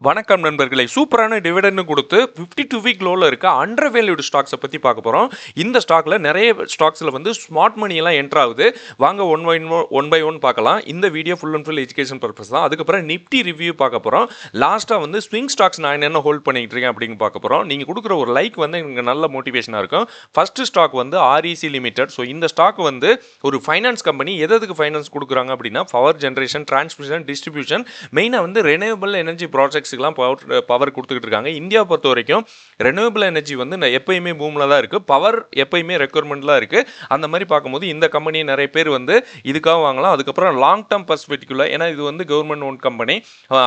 வணக்கம் நண்பர்களே, சூப்பரான டிவிடெண்ட் கொடுத்து 52 வீக் லோவில் இருக்க அண்டர் வேல்யூடு ஸ்டாக்ஸை பற்றி பார்க்க போகிறோம். இந்த ஸ்டாக்ல நிறைய ஸ்டாக்ஸில் வந்து ஸ்மார்ட் மணி எல்லாம் என்டர் ஆகுது. வாங்க ஒன் பை ஒன் பார்க்கலாம். இந்த video full and full education purpose தான். அதுக்கப்புறம் நிப்டி ரிவ்யூ பார்க்க போகிறோம். லாஸ்ட்டாக வந்து ஸ்விங் ஸ்டாக்ஸ் நான் என்னென்ன ஹோல்ட் பண்ணிட்டு இருக்கேன் அப்படின்னு பார்க்க போகிறோம். நீங்கள் கொடுக்குற ஒரு லைக் வந்து எனக்கு நல்ல மோட்டிவேஷனாக இருக்கும். ஃபர்ஸ்ட் ஸ்டாக் வந்து ஆர்இசி லிமிடெட். ஸோ இந்த ஸ்டாக் வந்து ஒரு ஃபைனான்ஸ் கம்பெனி. எதுக்கு ஃபைனான்ஸ் கொடுக்குறாங்க அப்படின்னா பவர் ஜென்ரேஷன், டிரான்ஸ்மிஷன், டிஸ்ட்ரிபியூஷன், மெயினாக வந்து ரெனியூவபிள் எனர்ஜி ப்ராஜெக்ட்ஸ் பவர் கொடுத்துக்கிட்டு இருக்காங்க. இந்தியா பொறுத்த வரைக்கும் ரெனியூவபிள் எனர்ஜி வந்து எப்பயுமே பூமில் தான் இருக்குது. பவர் எப்பயுமே ரெக்யர்மெண்ட்லாம் இருக்குது. அந்த மாதிரி பார்க்கும்போது இந்த கம்பெனியை நிறைய பேர் வந்து இதுக்காக வாங்கலாம். அதுக்கப்புறம் லாங் டேர்ம் பர்ஸ்பெக்டிவ்ல, ஏன்னா இது வந்து கவர்மெண்ட் ஓன் கம்பெனி,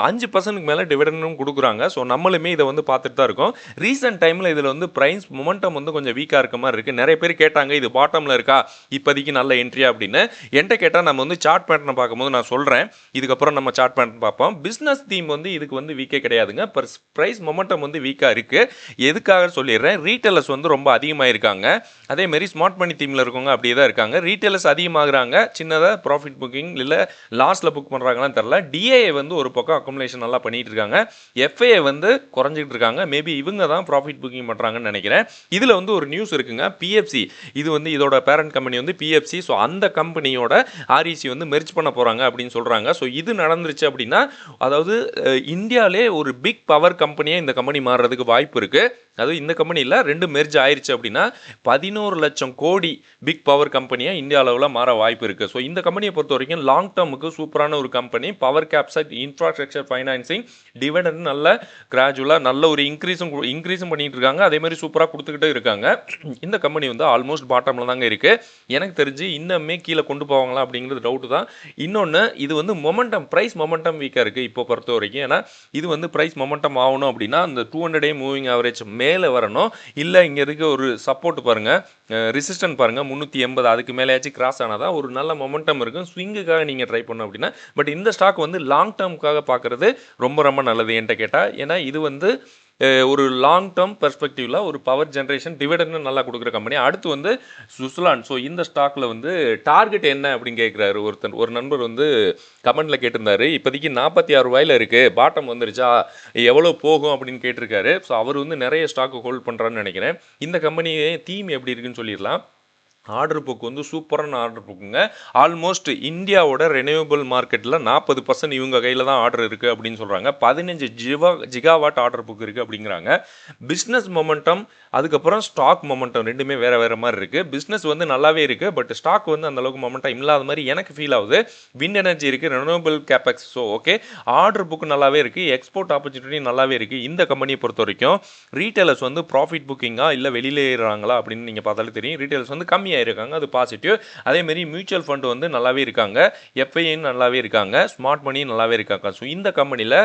5% மேலே டிவிடெண்டும் கொடுக்குறாங்க. ஸோ நம்மளுமே இதை வந்து பார்த்துட்டு தான் இருக்கோம். ரீசெண்ட் டைமில் இதில் வந்து ப்ரைஸ் மொமெண்டம் வந்து கொஞ்சம் வீக்காக இருக்க மாதிரி இருக்குது. நிறைய பேர் கேட்டாங்க இது பாட்டமில் இருக்கா, இப்போதைக்கு நல்ல என்ட்ரியா அப்படின்னு. என்கிட்ட கேட்டால் நம்ம வந்து சார்ட் பேட்டர்னை பார்க்கும்போது நான் சொல்கிறேன். இதுக்கப்புறம் நம்ம சார்ட் பேட்டர்ன் பார்ப்போம். பிஸ்னஸ் தீம் வந்து இதுக்கு வந்து வீக்கே கிடையாதுங்க. பிரைஸ் மொமெண்டம் வந்து வீக்காக இருக்குது. எதுக்காக சொல்லிடுறேன், ரீட்டைலர்ஸ் வந்து ரொம்ப அதிகமாக இருக்காங்க. அதே மாதிரி ஸ்மார்ட் மணி தீமில் இருக்கவங்க அப்படியே தான் இருக்காங்க. ரீட்டைலர்ஸ் அதிகமாகறாங்க, சின்னதாக ப்ராஃபிட் புக்கிங் இல்லை லாஸில் புக் பண்ணுறாங்களான்னு தெரில. டிஏஏ வந்து ஒரு பக்கம் அக்குமுலேஷன் நல்லா பண்ணிட்டு இருக்காங்க. எஃப்ஏ வந்து குறைஞ்சிட்டு இருக்காங்க. மேபி இவங்க தான் ப்ராஃபிட் புக்கிங் பண்ணுறாங்கன்னு நினைக்கிறேன். இதில் வந்து ஒரு நியூஸ் இருக்குங்க. பிஎஃப்சி, இது வந்து இதோட பேரண்ட் கம்பெனி வந்து பிஎஃப்சி. ஸோ அந்த கம்பெனியோட ஆர்இசி வந்து மெர்ஜ் பண்ண போகிறாங்க அப்படின்னு சொல்கிறாங்க. ஸோ இது நடந்துருச்சு அப்படின்னா, அதாவது இந்தியாவிலே ஒரு பிக் பவர் கம்பெனியாக இந்த கம்பெனி மாறுறதுக்கு வாய்ப்பு இருக்குது. அதுவும் இந்த கம்பெனியில் 2 மெர்ஜ் ஆயிடுச்சு அப்படின்னா 11 லட்சம் கோடி பிக் பவர் கம்பெனியாக இந்தியா அளவில் மாற வாய்ப்பு இருக்குது. ஸோ இந்த கம்பெனியை பொறுத்த வரைக்கும் லாங் டேர்முக்கு சூப்பரான ஒரு கம்பெனி. பவர் கேப்சைட், இன்ஃப்ராஸ்ட்ரக்சர் ஃபைனான்சிங், டிவிடெண்ட் நல்ல கிராஜுவலாக நல்ல ஒரு இன்க்ரீஸும் பண்ணிட்டு இருக்காங்க. அதே மாதிரி சூப்பராக கொடுத்துக்கிட்டே இருக்காங்க. இந்த கம்பெனி வந்து ஆல்மோஸ்ட் பாட்டமில் தாங்க இருக்குது. எனக்கு தெரிஞ்சு இன்னுமே கீழே கொண்டு போவாங்களா அப்படிங்கிறது டவுட்டு தான். இன்னொன்று, இது வந்து மொமெண்டம், ப்ரைஸ் மொமெண்டம் வீக்காக இருக்குது இப்போ பொறுத்த வரைக்கும். ஏன்னா இது வந்து ப்ரைஸ் மொமெண்டம் ஆகணும் அப்படின்னா அந்த 200 மூவிங் ஆவரேஜ் மேலே வரணும். இல்லை இங்கே இருக்க ஒரு சப்போர்ட் பாருங்கள், ரெசிஸ்டன்ட் பாருங்கள் 380, அதுக்கு மேலேயாச்சும் கிராஸ் ஆனால் தான் ஒரு நல்ல மொமெண்டம் இருக்கும். ஸ்விங்குக்காக நீங்கள் ட்ரை பண்ணணும் அப்படின்னா. பட் இந்த ஸ்டாக் வந்து லாங் டேர்முக்காக பார்க்குறது ரொம்ப ரொம்ப நல்லது என்கிட்ட கேட்டால். ஏன்னா இது வந்து ஒரு லாங் டேர்ம் பெர்ஸ்பெக்டிவ்ல ஒரு பவர் ஜென்ரேஷன் டிவிடெண்ட் நல்லா கொடுக்குற கம்பெனி. அடுத்து வந்து சுஸ்லான். ஸோ இந்த ஸ்டாக்ல வந்து டார்கெட் என்ன அப்படின்னு கேட்குறாரு ஒரு நண்பர் வந்து கமெண்ட்ல கேட்டிருந்தாரு. இப்போதைக்கு 46 ரூபாயில இருக்கு, பாட்டம் வந்துருச்சா, எவ்வளோ போகும் அப்படின்னு கேட்டிருக்காரு. ஸோ அவர் வந்து நிறைய ஸ்டாக் ஹோல்ட் பண்ணுறான்னு நினைக்கிறேன். இந்த கம்பெனி தீம் எப்படி இருக்குன்னு சொல்லிடலாம். ஆர்டர் புக் வந்து சூப்பரான ஆர்டர் புக்குங்க. ஆல்மோஸ்ட் இந்தியாவோட ரெனியூவபிள் மார்க்கெட்டில் 40% இவங்க கையில் தான் ஆர்டர் இருக்குது அப்படின்னு சொல்கிறாங்க. 15 ஜிகாவாட் ஆர்டர் புக் இருக்குது அப்படிங்கிறாங்க. பிஸ்னஸ் மொமெண்டம், அதுக்கப்புறம் ஸ்டாக் மொமெண்டம் ரெண்டுமே வேறு வேறு மாதிரி இருக்குது. பிஸ்னஸ் வந்து நல்லாவே இருக்குது, பட் ஸ்டாக் வந்து அந்தளவுக்கு மொமெண்டம் இல்லாத மாதிரி எனக்கு ஃபீல் ஆகுது. விண்ட் எனர்ஜி இருக்குது, renewable capex, so okay. Order book நல்லாவே இருக்குது, எக்ஸ்போர்ட் ஆப்பர்ச்சுனிட்டி நல்லாவே இருக்குது. இந்த கம்பெனியை பொறுத்த வரைக்கும் ரீட்டைலர்ஸ் வந்து ப்ராஃபிட் புக்கிங்கா இல்லை வெளியிலே ஏறாங்களா அப்படின்னு நீங்கள் பார்த்தாலே தெரியும். ரீட்டைலர்ஸ் வந்து கம்மி இருக்காங்க, அது பாசிட்டிவ். அதேமாரி மியூச்சுவல் ஃபண்ட் வந்து நல்லாவே இருக்காங்க, எஃப்ஐயும் நல்லாவே இருக்காங்க, ஸ்மார்ட் மணி நல்லாவே இருக்காங்க. ஸோ இந்த கம்பெனியில்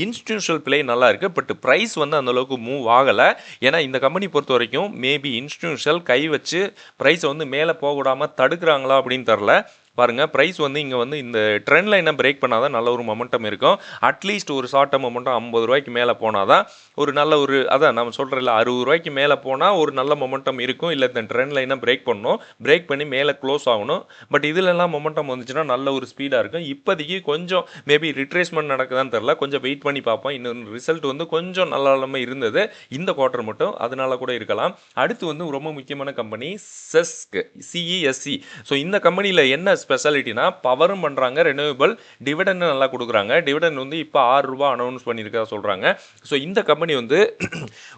இன்ஸ்டிடியூஷனல் பிளே நல்லா இருக்குது. பட் ப்ரைஸ் வந்து அந்தளவுக்கு மூவ் ஆகலை. ஏன்னா இந்த கம்பெனி பொறுத்த வரைக்கும் மேபி இன்ஸ்டிடியூஷனல் கை வச்சு ப்ரைஸை வந்து மேலே போக விடாமல் தடுக்கிறாங்களா அப்படின்னு தெரில. பாருங்கள், ப்ரைஸ் வந்து இங்கே வந்து இந்த ட்ரெண்ட் லைனை பிரேக் பண்ணால் தான் நல்ல ஒரு மொமெண்டம் இருக்கும். அட்லீஸ்ட் ஒரு ஷார்ட் டேர்ம் மொமெண்டம் 50 ரூபாய்க்கு மேலே போனால் தான் ஒரு நல்ல ஒரு, அதான் நம்ம சொல்கிறதில்ல, 60 ரூபாய்க்கு மேலே போனால் ஒரு நல்ல மொமெண்டம் இருக்கும். இல்லை இந்த ட்ரெண்ட் லைனை பிரேக் பண்ணணும், பிரேக் பண்ணி மேலே க்ளோஸ் ஆகணும். பட் இதிலெல்லாம் மொமெண்டம் வந்துச்சுன்னா நல்ல ஒரு ஸ்பீடாக இருக்கும். இப்போதைக்கு கொஞ்சம் மேபி ரிட்ரேஸ்மெண்ட் நடக்குதான்னு தெரில, கொஞ்சம் வெயிட் பண்ணி பார்ப்போம். இன்னும் ரிசல்ட் வந்து கொஞ்சம் நல்ல இருந்தது இந்த குவார்ட்டர் மட்டும், அதனால கூட இருக்கலாம். அடுத்து வந்து ரொம்ப முக்கியமான கம்பெனி செஸ்க், சிஇஎஸ்சி. ஸோ இந்த கம்பெனியில் என்ன ஸ்பெஷாலிட்டினா பவரும் பண்ணுறாங்க, ரெனியூவபிள், டிவிடெண்ட் நல்லா கொடுக்குறாங்க. டிவிடெண்ட் வந்து இப்போ 6 ரூபா அனௌன்ஸ் பண்ணியிருக்கா சொல்கிறாங்க. ஸோ இந்த கம்பெனி வந்து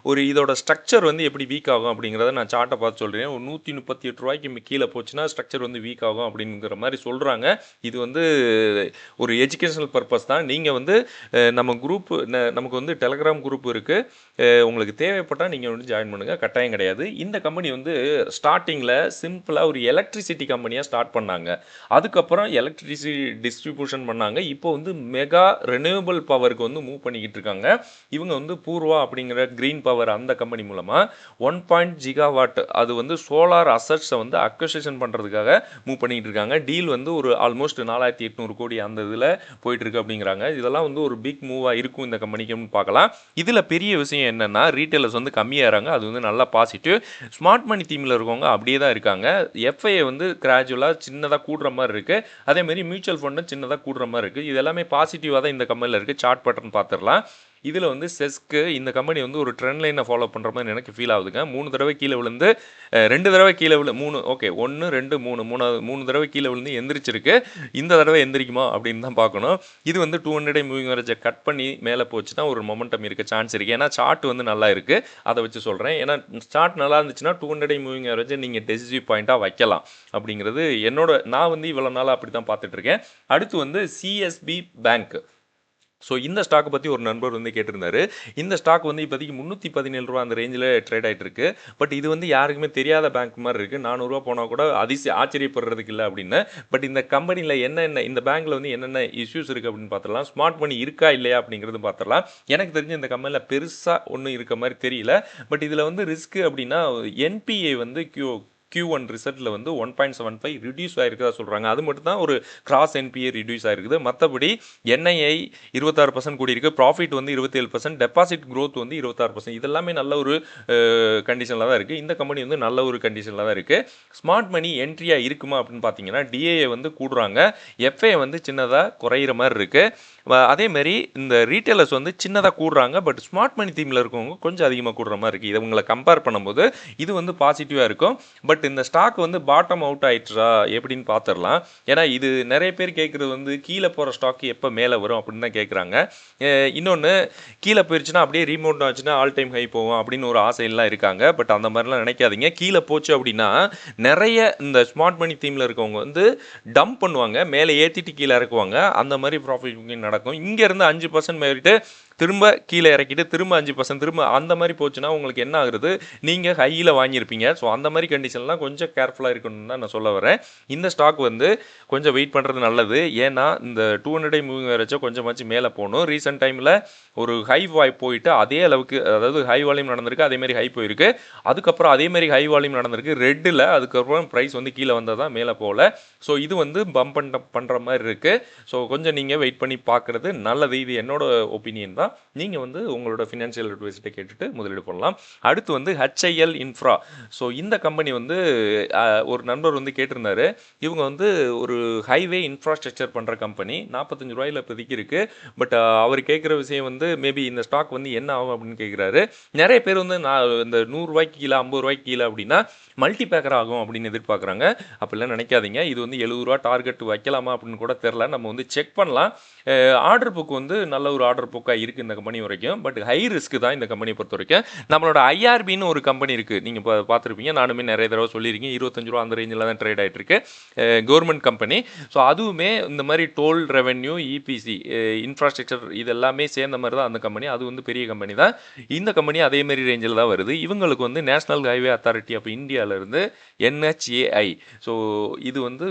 ஒரு இதோட ஸ்ட்ரக்சர் வந்து எப்படி வீக் ஆகும் அப்படிங்கிறத நான் சார்ட்டை பார்த்து சொல்கிறேன். ஒரு 138 ரூபாய்க்கு கீழே போச்சுன்னா ஸ்ட்ரக்சர் வந்து வீக் ஆகும் அப்படிங்கிற மாதிரி சொல்கிறாங்க. இது வந்து ஒரு எஜுகேஷனல் பர்பஸ் தான். நீங்கள் வந்து நம்ம குரூப், நமக்கு வந்து டெலகிராம் குரூப் இருக்குது, உங்களுக்கு தேவைப்பட்டால் நீங்கள் வந்து ஜாயின் பண்ணுங்கள், கட்டாயம் கிடையாது. இந்த கம்பெனி வந்து ஸ்டார்டிங்கில் சிம்பிளாக ஒரு எலக்ட்ரிசிட்டி கம்பெனியாக ஸ்டார்ட் பண்ணாங்க. அதுக்கப்புறம் எலக்ட்ரிசிட்டி டிஸ்ட்ரிபியூஷன் பண்ணாங்க. இப்போ வந்து மெகா ரெனியூவபிள் பவருக்கு வந்து மூவ் பண்ணிக்கிட்டு இருக்காங்க. இவங்க வந்து பூர்வா அப்படிங்கிற கிரீன் பவர் அந்த கம்பெனி மூலமாக 1 ஜிகாவாட் அது வந்து சோலார் அசட்ஸை வந்து அக்வசிஷன் பண்ணுறதுக்காக மூவ் பண்ணிக்கிட்டு இருக்காங்க. டீல் வந்து ஒரு ஆல்மோஸ்ட் 4800 கோடி அந்த இதில் போயிட்டு இருக்கு அப்படிங்கிறாங்க. இதெல்லாம் வந்து ஒரு பிக் மூவாக இருக்கும் இந்த கம்பெனிக்குன்னு பார்க்கலாம். இதில் பெரிய விஷயம் என்னென்னா ரீட்டைலர்ஸ் வந்து கம்மியாகிறாங்க, அது வந்து நல்லா பாசிட்டிவ். ஸ்மார்ட் மணி தீமில் இருக்கவங்க அப்படியே தான் இருக்காங்க. எஃப்ஐ வந்து கிராஜுவலாக சின்னதாக கூடுற மாதிரி இருக்குது. அதேமாரி மியூச்சுவல் ஃபண்டும் சின்னதாக கூடுற மாதிரி இருக்குது. இது எல்லாமே பாசிட்டிவாக தான் இந்த கம்பெனியில் இருக்குது. சார்ட் பேட்டர்ன் பார்த்துடலாம். இதில் வந்து செஸ்க்கு இந்த கம்பெனி வந்து ஒரு ட்ரெண்ட் லைனை ஃபாலோ பண்ணுற மாதிரி எனக்கு ஃபீல் ஆகுதுங்க. 3 தடவை கீழே விழுந்து 2 தடவை கீழே 3 ஓகே 1 2 3 3 தடவை கீழே விழுந்து எந்திரிச்சிருக்கு. இந்த தடவை எந்திரிக்குமா அப்படின்னு தான் பார்க்கணும். இது வந்து 200 மூவிங் ஆவரேஜை கட் பண்ணி மேலே போச்சுன்னா ஒரு மொமெண்டம் இருக்க சான்ஸ் இருக்குது. ஏன்னா சார்ட் வந்து நல்லா இருக்குது, அதை வச்சு சொல்கிறேன். ஏன்னா சார்ட் நல்லா இருந்துச்சுன்னா 200 மூவிங் ஆவரேஜை நீங்கள் டெசிசிவ் பாயிண்ட்டாக வைக்கலாம் அப்படிங்கிறது நான் வந்து இவ்வளோ நாளாக அப்படி தான் பார்த்துட்ருக்கேன். அடுத்து வந்து சிஎஸ்பி பேங்க். ஸோ இந்த ஸ்டாக்கை பற்றி ஒரு நண்பர் வந்து கேட்டிருந்தாரு. இந்த ஸ்டாக் வந்து இப்போதைக்கு 317 ரூபா அந்த ரேஞ்சில் ட்ரேட் ஆகிட்டு இருக்கு. பட் இது வந்து யாருக்குமே தெரியாத பேங்க் மாதிரி இருக்குது. 400 ரூபா போனால் கூட ஆச்சரியப்படுறதுக்கு இல்லை அப்படின்னு. பட் இந்த கம்பெனியில் என்னென்ன, இந்த பேங்க்கில் வந்து என்னென்ன இஷ்யூஸ் இருக்குது அப்படின்னு பார்த்துடலாம். ஸ்மார்ட் மணி இருக்கா இல்லையா அப்படிங்கிறது பார்த்துடலாம். எனக்கு தெரிஞ்சு இந்த கம்பெனியில் பெருசாக ஒன்றும் இருக்க மாதிரி தெரியல. பட் இதில் வந்து ரிஸ்க்கு அப்படின்னா என்பிஏ வந்து Q1 ரிசல்ட்டில் வந்து 1.75 ரிடியூஸ் ஆகிருக்குதா சொல்கிறாங்க. அது மட்டும் தான் ஒரு கிராஸ் என்பிஏ ரிடியூஸ் ஆகிருக்குது. மற்றபடி என்ஐஐ 26% கூடியிருக்கு, ப்ராஃபிட் வந்து 27%, டெபாசிட் க்ரோத் வந்து 26%. இதெல்லாமே நல்ல ஒரு கண்டிஷனில் தான் இருக்குது. இந்த கம்பெனி வந்து நல்ல ஒரு கண்டிஷனில் தான் இருக்குது. ஸ்மார்ட் மணி என்ட்ரியாக இருக்குமா அப்படின்னு பார்த்தீங்கன்னா டிஏஏ வந்து கூடுறாங்க, எஃப்ஏ வந்து சின்னதாக குறையிற மாதிரி இருக்குது. அதேமாரி இந்த ரீட்டைலர்ஸ் வந்து சின்னதாக கூடுறாங்க, பட் ஸ்மார்ட் மணி தீமில் இருக்கவங்க கொஞ்சம் அதிகமாக கூடுற மாதிரி இருக்குது. இதை உங்களை கம்பேர் பண்ணும்போது இது வந்து பாசிட்டிவாக இருக்கும். பட் இந்த ஸ்டாக் வந்து பாட்டம் அவுட் ஆயிடுச்சா எப்படின்னு பார்த்துடலாம். ஏன்னா இது நிறைய பேர் கேட்குறது வந்து கீழே போகிற ஸ்டாக் எப்போ மேலே வரும் அப்படின்னு தான் கேட்குறாங்க. இன்னொன்று, கீழே போயிடுச்சுன்னா அப்படியே ரீமோட் ஆச்சுன்னா ஆல் டைம் ஹை போகும் அப்படின்னு ஒரு ஆசையெல்லாம் இருக்காங்க. பட் அந்த மாதிரிலாம் நினைக்காதீங்க. கீழே போச்சு அப்படின்னா நிறைய இந்த ஸ்மார்ட் மணி தீமில் இருக்கவங்க வந்து டம்ப் பண்ணுவாங்க, மேலே ஏற்றிட்டு கீழே இறக்குவாங்க. அந்த மாதிரி ப்ராஃபிட் புக்கிங் நடக்கும். இங்கேருந்து 5% மேறிட்டு திரும்ப கீழே இறக்கிட்டு திரும்ப 5% திரும்ப அந்த மாதிரி போச்சுன்னா உங்களுக்கு என்ன ஆகுறது, நீங்கள் ஹையில் வாங்கியிருப்பீங்க. ஸோ அந்த மாதிரி கண்டிஷன்லாம் கொஞ்சம் கேர்ஃபுல்லாக இருக்கணும்னு தான் நான் சொல்ல வரேன். இந்த ஸ்டாக் வந்து கொஞ்சம் வெயிட் பண்ணுறது நல்லது. ஏன்னா இந்த 200 மூவிங் ஆவரேஜை கொஞ்சமாச்சு மேலே போகணும். ரீசெண்ட் டைமில் ஒரு ஹை போயிட்டு அதே அளவுக்கு, அதாவது ஹை வால்யூம் நடந்திருக்கு, அதேமாரி ஹை போயிருக்கு. அதுக்கப்புறம் அதேமாரி ஹை வால்யூம் நடந்திருக்கு ரெட்டில். அதுக்கப்புறம் ப்ரைஸ் வந்து கீழே வந்தால் தான் மேலே போகல. ஸோ இது வந்து பம்ப் பண்ணுற மாதிரி இருக்குது. ஸோ கொஞ்சம் நீங்கள் வெயிட் பண்ணி பார்க்குறது நல்லது. இது என்னோட ஒப்பீனியன் தான். நீங்கள் வந்து உங்களோட ஃபினான்ஷியல் அட்வைஸ்ட்டை கேட்டுட்டு முதலீடு பண்ணலாம். அடுத்து வந்து HIL இன்ஃப்ரா. ஸோ இந்த கம்பெனி வந்து ஒரு நண்பர் வந்து கேட்டிருந்தாரு. இவங்க வந்து ஒரு ஹைவே இன்ஃப்ராஸ்ட்ரக்சர் பண்ணுற கம்பெனி. 45 ரூபாயில் இப்போதைக்கு இருக்குது. பட் அவர் கேட்குற விஷயம் வந்து மேபி இந்த ஸ்டாக் வந்து என்ன ஆகும் அப்படின்னு கேட்குறாரு. நிறைய பேர் வந்து இந்த 100 ரூபாய்க்கு கீழே 50 ரூபாய்க்கு கீழே அப்படின்னா மல்டி பேக்கர் ஆகும் அப்படின்னு எதிர்பார்க்குறாங்க. அப்படிலாம் நினைக்காதீங்க. இது வந்து 70 ரூபா டார்கெட் வைக்கலாமா அப்படின்னு கூட தெரில. நம்ம வந்து செக் பண்ணலாம். ஆர்டர் புக் வந்து நல்ல ஒரு ஆர்டர் புக்காக இருக்குது இந்த கம்பெனி வரைக்கும். பட் ஹை ரிஸ்க் தான் இந்த கம்பெனியை பொறுத்த வரைக்கும். நம்மளோட IRBன்னு ஒரு கம்பெனி இருக்குது, நீங்கள் பார்த்துருப்பீங்க. நானுமே நிறைய தடவை சொல்லியிருக்கேன். 25 ரூபா அந்த ரேஞ்சில் தான் ட்ரேட் ஆகிட்டு இருக்கு. Government company. ஸோ அதுவுமே இந்த மாதிரி டோல் ரெவென்யூ, இபிசி, இன்ஃப்ராஸ்ட்ரக்சர் இதெல்லாமே சேர்ந்த மாதிரி தான் அந்த கம்பெனி. அது வந்து பெரிய கம்பெனி தான். இந்த கம்பெனி அதேமாரி ரேஞ்சில் தான் வருது. இவங்களுக்கு வந்து நேஷனல் ஹைவே அத்தாரிட்டி ஆஃப் இந்தியாவிலேருந்து NHAI. ஸோ இது வந்து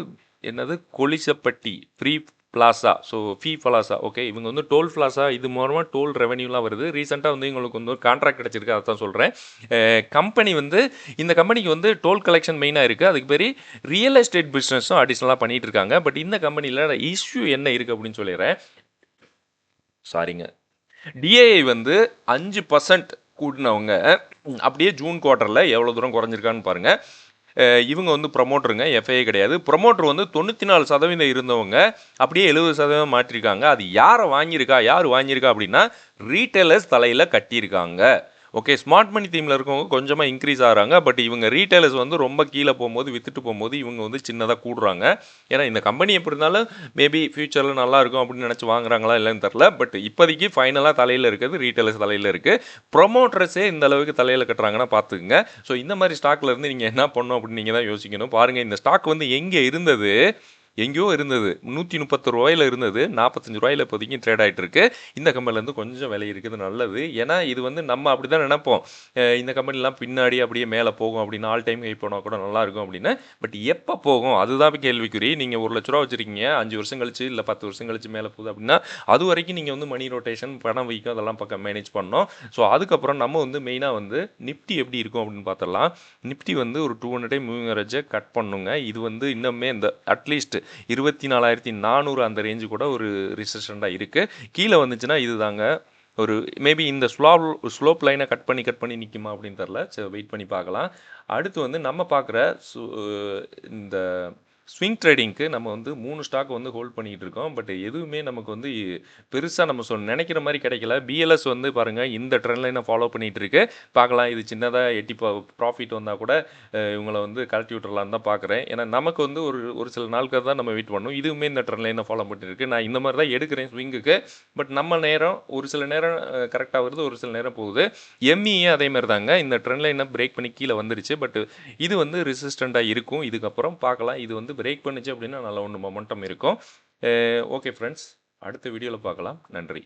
என்னது, கொலிசப்பட்டி ஃப்ரீ பிளாசா, ஸோ ஃபீ பிளாசா. ஓகே, இவங்க வந்து டோல் பிளாசா, இது மூலமாக டோல் ரெவென்யூலாம் வருது. ரீசெண்டாக வந்து இவங்களுக்கு வந்து ஒரு கான்ட்ராக்ட் கிடச்சிருக்கு, அதை தான் சொல்கிறேன். கம்பெனி வந்து இந்த கம்பெனிக்கு வந்து டோல் கலெக்ஷன் மெயினாக இருக்குது. அதுக்கு பேர் ரியல் எஸ்டேட் பிஸ்னஸும் அடிஷ்னலாக பண்ணிகிட்டு இருக்காங்க. பட் இந்த கம்பெனியில் இஷ்யூ என்ன இருக்குது அப்படின்னு சொல்லிடுறேன். சாரிங்க. டிஏஐ வந்து 5% கூட்டினவங்க அப்படியே ஜூன் குவார்ட்டரில் எவ்வளோ தூரம் குறைஞ்சிருக்கான்னு பாருங்கள். இவங்க வந்து ப்ரொமோட்டருங்க, எஃப்ஐஏ கிடையாது. ப்ரொமோட்டர் வந்து 94% இருந்தவங்க அப்படியே 70% மாற்றிருக்காங்க. அது யார் வாங்கியிருக்கா அப்படின்னா ரீட்டைலர்ஸ் தலையில் கட்டியிருக்காங்க. ஓகே, ஸ்மார்ட் மணி தீமில் இருக்கவங்க கொஞ்சமாக இன்க்ரீஸ் ஆகிறாங்க. பட் இவங்க ரீட்டைலர்ஸ் வந்து ரொம்ப கீழே போகும்போது, விற்றுட்டு போகும்போது இவங்க வந்து சின்னதாக கூடுறாங்க. ஏன்னா இந்த கம்பெனி எப்படி இருந்தாலும் மேபி ஃபியூச்சரில் நல்லா இருக்கும் அப்படின்னு நினச்சி வாங்குறாங்களா இல்லைன்னு தெரில. பட் இப்போதைக்கு ஃபைனலாக தலையில் இருக்கிறது ரீட்டைலர்ஸ் தலையில் இருக்குது. ப்ரொமோட்டர்ஸே இந்த அளவுக்கு தலையில் கட்டுறாங்கன்னா பார்த்துக்குங்க. ஸோ இந்த மாதிரி ஸ்டாக்கில் இருந்து நீங்கள் என்ன பண்ணணும் அப்படின்னு நீங்கள் தான் யோசிக்கணும். பாருங்கள், இந்த ஸ்டாக் வந்து எங்கே இருந்தது, எங்கேயோ இருந்தது, 130 ரூபாயில் இருந்தது, 45 ரூபாயில் இப்போதைக்கு ட்ரேட் ஆகிட்டு இருக்கு. இந்த கம்பெனிலேருந்து கொஞ்சம் விலை இருக்குது, நல்லது. ஏன்னா இது வந்து நம்ம அப்படி தான் நினைப்போம், இந்த கம்பெனிலாம் பின்னாடி அப்படியே மேலே போகும் அப்படின்னு, ஆல் டைம் ஹை போனால் கூட நல்லாயிருக்கும் அப்படின்னு. பட் எப்போ போகும் அதுதான் கேள்விக்குறி. நீங்கள் 1 லட்ச ரூபா வச்சுருக்கீங்க, 5 வருஷம் கழிச்சு இல்லை 10 வருஷம் கழிச்சு மேலே போகுது அப்படின்னா அது வரைக்கும் நீங்கள் வந்து மணி ரொட்டேஷன், பணம் வைக்கும், அதெல்லாம் பக்கம் மேனேஜ் பண்ணோம். ஸோ அதுக்கப்புறம் நம்ம வந்து மெயினாக வந்து நிஃப்டி எப்படி இருக்கும் அப்படின்னு பார்த்துடலாம். நிஃப்டி வந்து ஒரு 200 மூவிங் ஆவரேஜை கட் பண்ணுங்க. இது வந்து இன்னுமே இந்த அட்லீஸ்ட் 24,400 அந்த ரேஞ்சு கூட ஒரு ரிசெஷனாக இருக்குது. கீழே வந்துச்சுன்னா இது தாங்க ஒரு மேபி இந்த ஸ்லோப் லைனை கட் பண்ணி நிற்குமா அப்படின்னு தெரில. சரி, வெயிட் பண்ணி பார்க்கலாம். அடுத்து வந்து நம்ம பார்க்குற இந்த ஸ்விங் ட்ரேடிங்க்கு நம்ம வந்து 3 ஸ்டாக் வந்து ஹோல்ட் பண்ணிட்டு இருக்கோம். பட் எதுவுமே நமக்கு வந்து பெருசா நம்ம நெனைக்கிற மாரி கிடைக்கல. பிஎல்எஸ் வந்து பாருங்க இந்த ட்ரெண்ட் லைன ஃபாலோ பண்ணிட்டு இருக்கு. பார்க்கலாம் இது சின்னதா எட்டி ப்ராஃபிட் வந்தா கூட இவங்கள வந்து கழட்டி விட்டுறலான்னு தான் பார்க்குறேன். ஏன்னா நமக்கு வந்து ஒரு ஒரு சில நாட்கள் தான் நம்ம வெயிட் பண்ணணும். இதுவுமே இந்த ட்ரெண்ட் லைன ஃபாலோ பண்ணிட்டு இருக்கு. நான் இந்த மாரி தான் எடுக்கிறேன் ஸ்விங்குக்கு. பட் நம்ம நேரம் ஒரு சில நேரம் கரெக்ட்டா வருது, ஒரு சில நேரம் போகுது. எம்இஏ அதே மாரி தாங்க. இந்த ட்ரெண்ட் லைன பிரேக் பண்ணி கீழ வந்துருச்சு. பட் இது வந்து ரெசிஸ்டன்ட்டா இருக்கும். இதுக்கப்புறம் பார்க்கலாம். இது வந்து பிரேக் பண்ணுச்சு அப்படின்னா நல்ல ஒண்ணு மொமெண்டம் இருக்கும். Okay friends. அடுத்த வீடியோல பார்க்கலாம். நன்றி.